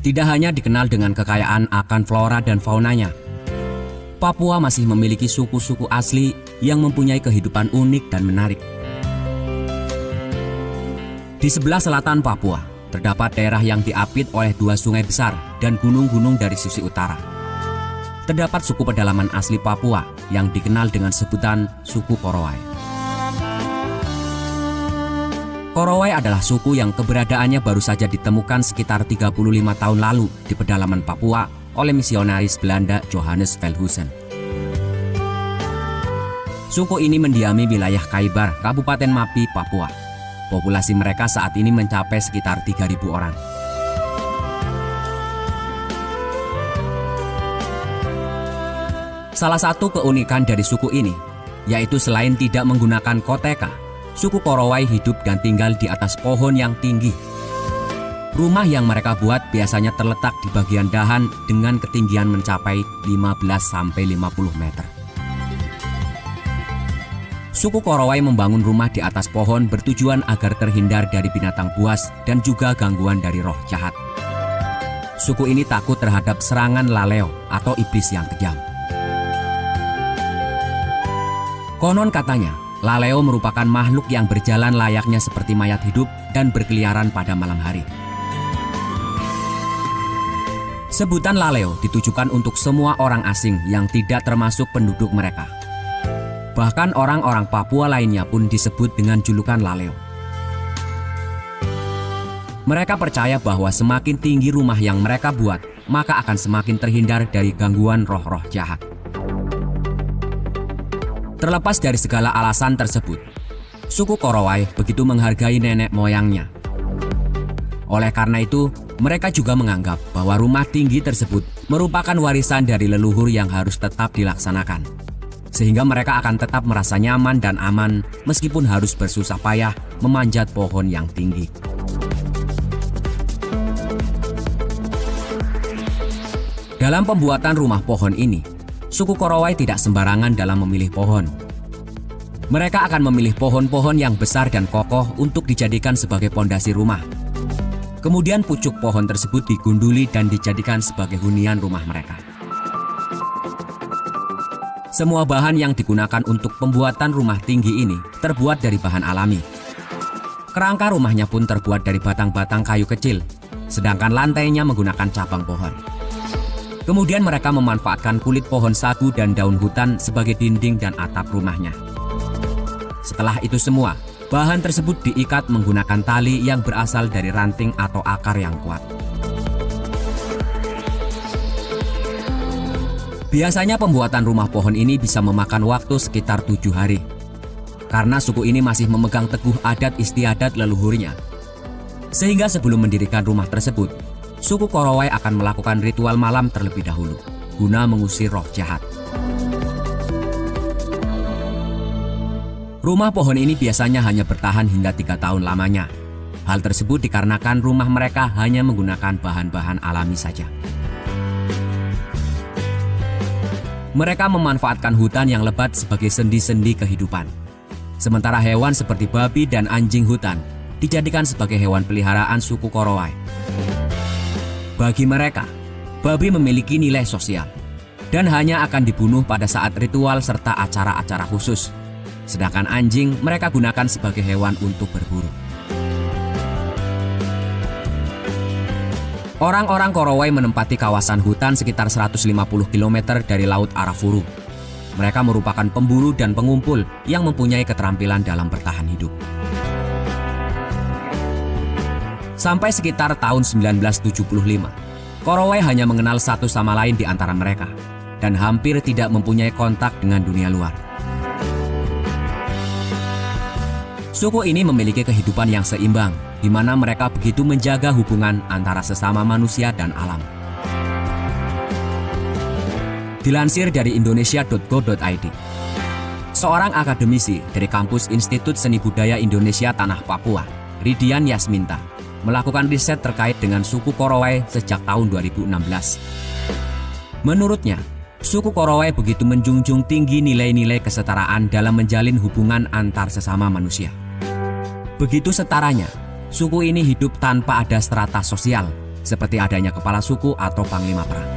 Tidak hanya dikenal dengan kekayaan akan flora dan faunanya, Papua masih memiliki suku-suku asli yang mempunyai kehidupan unik dan menarik. Di sebelah selatan Papua, terdapat daerah yang diapit oleh dua sungai besar dan gunung-gunung dari sisi utara. Terdapat suku pedalaman asli Papua yang dikenal dengan sebutan suku Korowai. Korowai adalah suku yang keberadaannya baru saja ditemukan sekitar 35 tahun lalu di pedalaman Papua oleh misionaris Belanda Johannes Velhusen. Suku ini mendiami wilayah Kaibar, Kabupaten Mapi, Papua. Populasi mereka saat ini mencapai sekitar 3.000 orang. Salah satu keunikan dari suku ini, yaitu selain tidak menggunakan koteka, suku Korowai hidup dan tinggal di atas pohon yang tinggi. Rumah yang mereka buat biasanya terletak di bagian dahan dengan ketinggian mencapai 15-50 meter. Suku Korowai membangun rumah di atas pohon bertujuan agar terhindar dari binatang buas dan juga gangguan dari roh jahat. Suku ini takut terhadap serangan laleo atau iblis yang kejam. Konon katanya, laleo merupakan makhluk yang berjalan layaknya seperti mayat hidup dan berkeliaran pada malam hari. Sebutan laleo ditujukan untuk semua orang asing yang tidak termasuk penduduk mereka. Bahkan orang-orang Papua lainnya pun disebut dengan julukan laleo. Mereka percaya bahwa semakin tinggi rumah yang mereka buat, maka akan semakin terhindar dari gangguan roh-roh jahat. Terlepas dari segala alasan tersebut, suku Korowai begitu menghargai nenek moyangnya. Oleh karena itu, mereka juga menganggap bahwa rumah tinggi tersebut merupakan warisan dari leluhur yang harus tetap dilaksanakan. Sehingga mereka akan tetap merasa nyaman dan aman meskipun harus bersusah payah memanjat pohon yang tinggi. Dalam pembuatan rumah pohon ini, suku Korowai tidak sembarangan dalam memilih pohon. Mereka akan memilih pohon-pohon yang besar dan kokoh untuk dijadikan sebagai pondasi rumah. Kemudian pucuk pohon tersebut digunduli dan dijadikan sebagai hunian rumah mereka. Semua bahan yang digunakan untuk pembuatan rumah tinggi ini terbuat dari bahan alami. Kerangka rumahnya pun terbuat dari batang-batang kayu kecil, sedangkan lantainya menggunakan cabang pohon. Kemudian mereka memanfaatkan kulit pohon sagu dan daun hutan sebagai dinding dan atap rumahnya. Setelah itu semua, bahan tersebut diikat menggunakan tali yang berasal dari ranting atau akar yang kuat. Biasanya pembuatan rumah pohon ini bisa memakan waktu sekitar 7 hari. Karena suku ini masih memegang teguh adat istiadat leluhurnya. Sehingga sebelum mendirikan rumah tersebut, suku Korowai akan melakukan ritual malam terlebih dahulu, guna mengusir roh jahat. Rumah pohon ini biasanya hanya bertahan hingga 3 tahun lamanya. Hal tersebut dikarenakan rumah mereka hanya menggunakan bahan-bahan alami saja. Mereka memanfaatkan hutan yang lebat sebagai sendi-sendi kehidupan. Sementara hewan seperti babi dan anjing hutan dijadikan sebagai hewan peliharaan suku Korowai. Bagi mereka, babi memiliki nilai sosial dan hanya akan dibunuh pada saat ritual serta acara-acara khusus. Sedangkan anjing mereka gunakan sebagai hewan untuk berburu. Orang-orang Korowai menempati kawasan hutan sekitar 150 km dari Laut Arafuru. Mereka merupakan pemburu dan pengumpul yang mempunyai keterampilan dalam bertahan hidup. Sampai sekitar tahun 1975, Korowai hanya mengenal satu sama lain di antara mereka dan hampir tidak mempunyai kontak dengan dunia luar. Suku ini memiliki kehidupan yang seimbang, di mana mereka begitu menjaga hubungan antara sesama manusia dan alam. Dilansir dari indonesia.go.id, seorang akademisi dari kampus Institut Seni Budaya Indonesia Tanah Papua, Ridian Yasminta, melakukan riset terkait dengan suku Korowai sejak tahun 2016. Menurutnya, suku Korowai begitu menjunjung tinggi nilai-nilai kesetaraan dalam menjalin hubungan antar sesama manusia. Begitu setaranya, suku ini hidup tanpa ada strata sosial, seperti adanya kepala suku atau panglima perang.